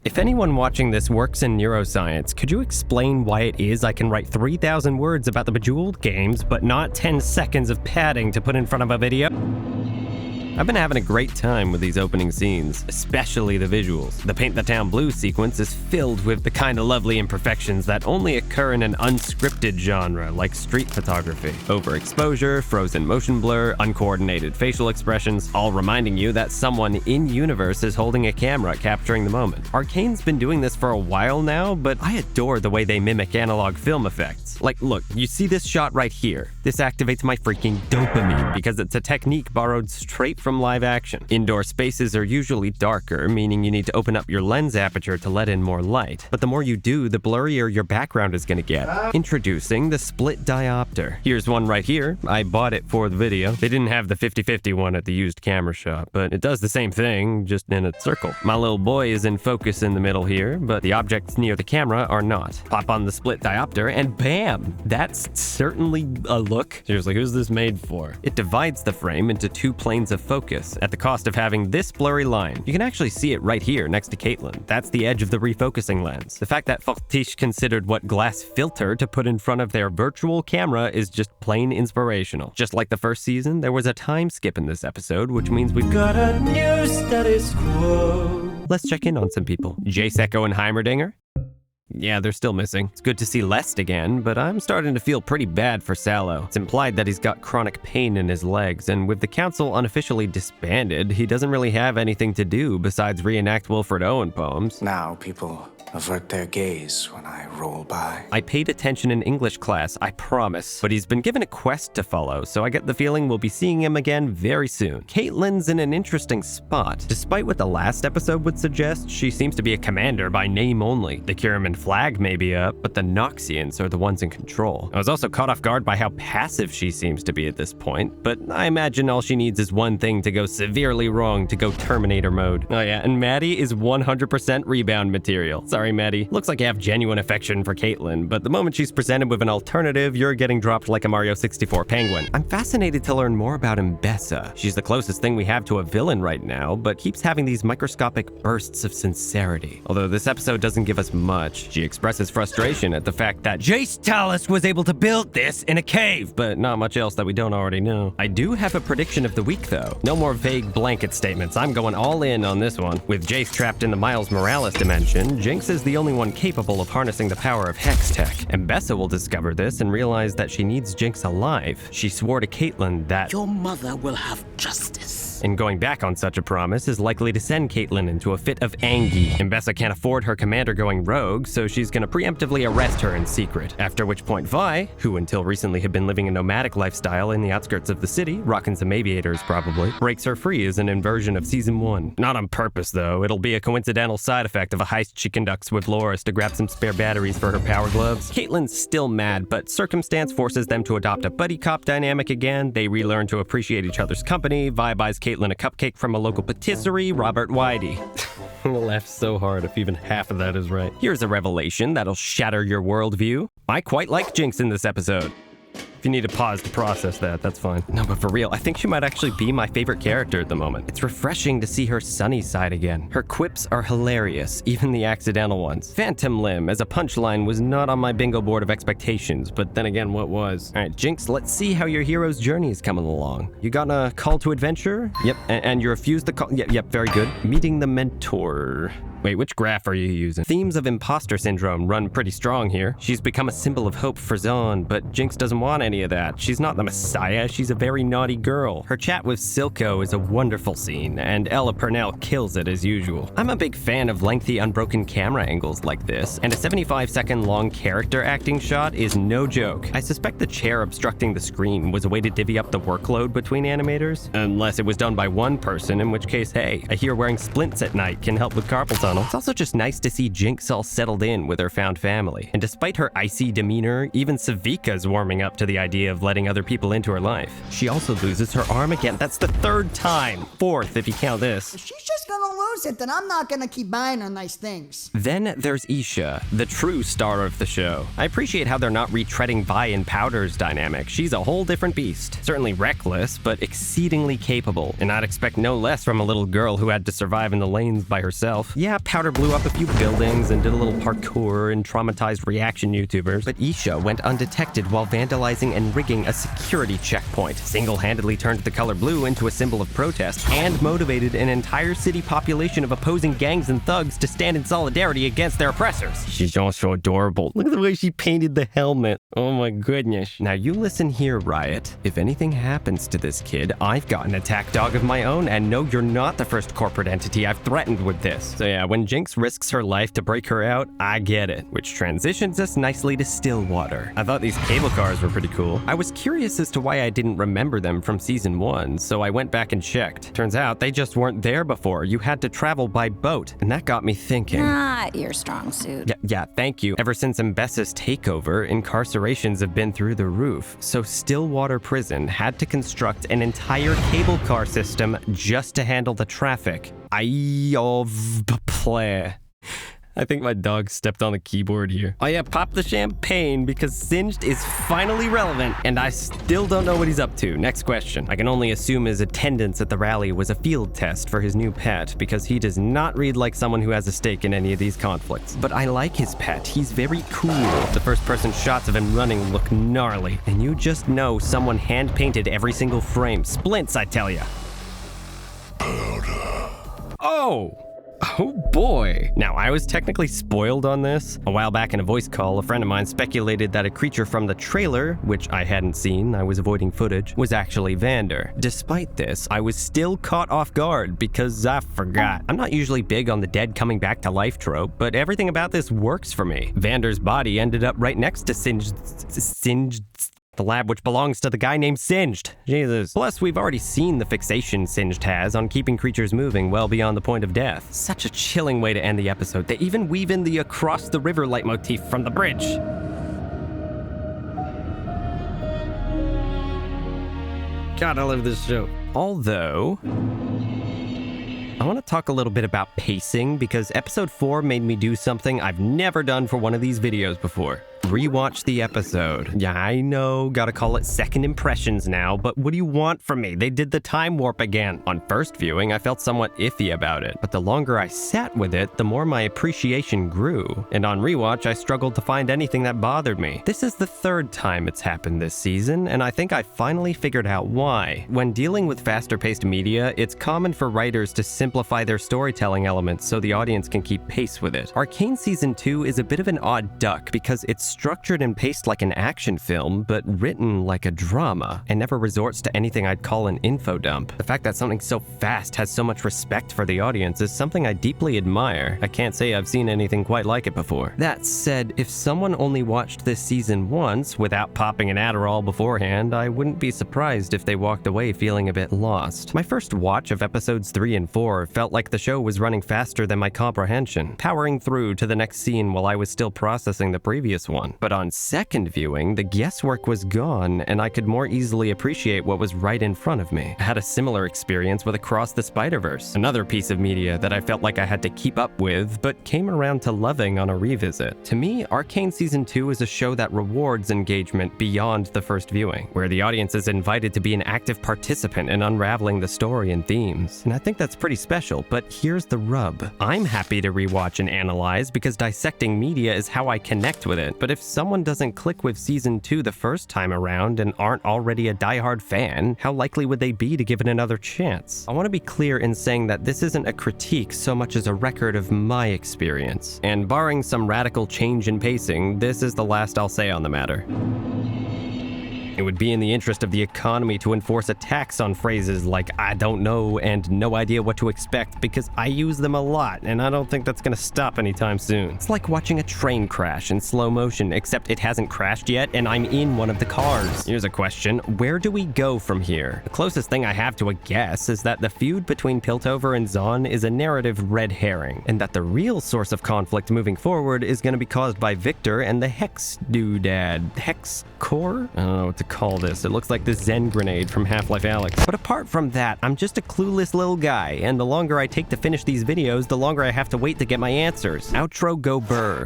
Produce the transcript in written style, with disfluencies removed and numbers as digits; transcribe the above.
If anyone watching this works in neuroscience, could you explain why it is I can write 3,000 words about the Bejeweled games, but not 10 seconds of padding to put in front of a video? I've been having a great time with these opening scenes, especially the visuals. The Paint the Town Blue sequence is filled with the kind of lovely imperfections that only occur in an unscripted genre like street photography. Overexposure, frozen motion blur, uncoordinated facial expressions, all reminding you that someone in-universe is holding a camera capturing the moment. Arcane's been doing this for a while now, but I adore the way they mimic analog film effects. Like, look, you see this shot right here? This activates my freaking dopamine because it's a technique borrowed straight from live action. Indoor spaces are usually darker, meaning you need to open up your lens aperture to let in more light. But the more you do, the blurrier your background is gonna get. Introducing the split diopter. Here's one right here. I bought it for the video. They didn't have the 50-50 one at the used camera shop, but it does the same thing, just in a circle. My little boy is in focus in the middle here, but the objects near the camera are not. Pop on the split diopter and bam! That's certainly a look. Seriously, who's this made for? It divides the frame into two planes of focus at the cost of having this blurry line. You can actually see it right here next to Caitlin. That's the edge of the refocusing lens. The fact that Fortiche considered what glass filter to put in front of their virtual camera is just plain inspirational. Just like the first season, there was a time skip in this episode, which means we've got a new status quo. Let's check in on some people. Jace, Echo, and Heimerdinger. Yeah, they're still missing. It's good to see Lest again, but I'm starting to feel pretty bad for Sallow. It's implied that he's got chronic pain in his legs, and with the council unofficially disbanded, he doesn't really have anything to do besides reenact Wilfred Owen poems. Now people avert their gaze when I roll by. I paid attention in English class, I promise, but he's been given a quest to follow, so I get the feeling we'll be seeing him again very soon. Caitlin's in an interesting spot. Despite what the last episode would suggest, she seems to be a commander by name only. The Kiraman flag may be up, but the Noxians are the ones in control. I was also caught off guard by how passive she seems to be at this point, but I imagine all she needs is one thing to go severely wrong to go Terminator mode. Oh yeah, and Maddie is 100% rebound material. Sorry, Maddie. Looks like you have genuine affection for Caitlin, but the moment she's presented with an alternative, you're getting dropped like a Mario 64 penguin. I'm fascinated to learn more about Mbessa. She's the closest thing we have to a villain right now, but keeps having these microscopic bursts of sincerity. Although this episode doesn't give us much, she expresses frustration at the fact that Jace Talus was able to build this in a cave, but not much else that we don't already know. I do have a prediction of the week, though. No more vague blanket statements. I'm going all in on this one. With Jace trapped in the Miles Morales dimension, Jinx is the only one capable of harnessing the power of Hex Tech. Mbessa will discover this and realize that she needs Jinx alive. She swore to Caitlin that your mother will have justice. And going back on such a promise is likely to send Caitlin into a fit of angie. Mbessa can't afford her commander going rogue, so she's gonna preemptively arrest her in secret. After which point Vi, who until recently had been living a nomadic lifestyle in the outskirts of the city, rocking some aviators probably, breaks her free as an inversion of season 1. Not on purpose though, it'll be a coincidental side effect of a heist she conducts with Loris to grab some spare batteries for her power gloves. Caitlin's still mad, but circumstance forces them to adopt a buddy cop dynamic again. They relearn to appreciate each other's company. Vi buys Caitlin a cupcake from a local patisserie, Robert Whitey. I'll laugh so hard if even half of that is right. Here's a revelation that'll shatter your worldview. I quite like Jinx in this episode. If you need a pause to process that, that's fine. No, but for real, I think she might actually be my favorite character at the moment. It's refreshing to see her sunny side again. Her quips are hilarious, even the accidental ones. Phantom Limb as a punchline was not on my bingo board of expectations, but then again, what was? All right, Jinx, let's see how your hero's journey is coming along. You got a call to adventure? Yep, and you refused the call? Yep, very good. Meeting the mentor. Wait, which graph are you using? Themes of imposter syndrome run pretty strong here. She's become a symbol of hope for Zahn, but Jinx doesn't want any of that. She's not the messiah, she's a very naughty girl. Her chat with Silco is a wonderful scene, and Ella Purnell kills it as usual. I'm a big fan of lengthy, unbroken camera angles like this, and a 75-second long character acting shot is no joke. I suspect the chair obstructing the screen was a way to divvy up the workload between animators, unless it was done by one person, in which case, hey, I hear wearing splints at night can help with carpal tunnel. It's also just nice to see Jinx all settled in with her found family. And despite her icy demeanor, even Savika's warming up to the idea of letting other people into her life. She also loses her arm again. That's the third time. Fourth, if you count this. She's just gonna gonna lose it, then I'm not gonna keep buying her nice things. Then there's Isha, the true star of the show. I appreciate how they're not retreading Vi and Powder's dynamic. She's a whole different beast. Certainly reckless, but exceedingly capable. And I'd expect no less from a little girl who had to survive in the lanes by herself. Yeah, Powder blew up a few buildings and did a little parkour and traumatized reaction YouTubers, but Isha went undetected while vandalizing and rigging a security checkpoint, single-handedly turned the color blue into a symbol of protest, and motivated an entire city population of opposing gangs and thugs to stand in solidarity against their oppressors. She's also adorable. Look at the way she painted the helmet. Oh my goodness. Now you listen here, Riot. If anything happens to this kid, I've got an attack dog of my own, and no, you're not the first corporate entity I've threatened with this. So yeah, when Jinx risks her life to break her out, I get it. Which transitions us nicely to Stillwater. I thought these cable cars were pretty cool. I was curious as to why I didn't remember them from season 1, so I went back and checked. Turns out they just weren't there before. You had to travel by boat, and that got me thinking. Not your strong suit. Yeah, thank you. Ever since Mbessa's takeover, incarcerations have been through the roof, so Stillwater Prison had to construct an entire cable car system just to handle the traffic. I think my dog stepped on the keyboard here. Oh yeah, pop the champagne because Singed is finally relevant and I still don't know what he's up to. Next question. I can only assume his attendance at the rally was a field test for his new pet because he does not read like someone who has a stake in any of these conflicts. But I like his pet. He's very cool. The first-person shots of him running look gnarly. And you just know someone hand-painted every single frame. Splints, I tell ya. Oh boy. Now, I was technically spoiled on this. A while back in a voice call, a friend of mine speculated that a creature from the trailer, which I hadn't seen, I was avoiding footage, was actually Vander. Despite this, I was still caught off guard because I forgot. I'm not usually big on the dead coming back to life trope, but everything about this works for me. Vander's body ended up right next to Singed, the lab which belongs to the guy named Singed. Jesus. Plus, we've already seen the fixation Singed has on keeping creatures moving well beyond the point of death. Such a chilling way to end the episode. They even weave in the across the river leitmotif from the bridge. God, I love this show. Although, I want to talk a little bit about pacing because episode 4 made me do something I've never done for one of these videos before. Rewatch the episode. Yeah, I know, gotta call it second impressions now, but what do you want from me? They did the time warp again. On first viewing, I felt somewhat iffy about it, but the longer I sat with it, the more my appreciation grew. And on rewatch, I struggled to find anything that bothered me. This is the third time it's happened this season, and I think I finally figured out why. When dealing with faster-paced media, it's common for writers to simplify their storytelling elements so the audience can keep pace with it. Arcane Season 2 is a bit of an odd duck because it's structured and paced like an action film, but written like a drama, and never resorts to anything I'd call an info dump. The fact that something so fast has so much respect for the audience is something I deeply admire. I can't say I've seen anything quite like it before. That said, if someone only watched this season once without popping an Adderall beforehand, I wouldn't be surprised if they walked away feeling a bit lost. My first watch of episodes 3 and 4 felt like the show was running faster than my comprehension, powering through to the next scene while I was still processing the previous one. But on second viewing, the guesswork was gone, and I could more easily appreciate what was right in front of me. I had a similar experience with Across the Spider-Verse, another piece of media that I felt like I had to keep up with, but came around to loving on a revisit. To me, Arcane Season 2 is a show that rewards engagement beyond the first viewing, where the audience is invited to be an active participant in unraveling the story and themes. And I think that's pretty special, but here's the rub. I'm happy to rewatch and analyze because dissecting media is how I connect with it, but if someone doesn't click with Season 2 the first time around and aren't already a diehard fan, how likely would they be to give it another chance? I want to be clear in saying that this isn't a critique so much as a record of my experience, and barring some radical change in pacing, this is the last I'll say on the matter. It would be in the interest of the economy to enforce a tax on phrases like "I don't know" and "no idea what to expect" because I use them a lot, and I don't think that's gonna stop anytime soon. It's like watching a train crash in slow motion, except it hasn't crashed yet and I'm in one of the cars. Here's a question: where do we go from here? The closest thing I have to a guess is that the feud between Piltover and Zahn is a narrative red herring, and that the real source of conflict moving forward is gonna be caused by Victor and the Hex doodad. Hex core? I don't know what to call this. It looks like the Zen grenade from Half-Life Alyx. But apart from that, I'm just a clueless little guy, and the longer I take to finish these videos, the longer I have to wait to get my answers. Outro go burr.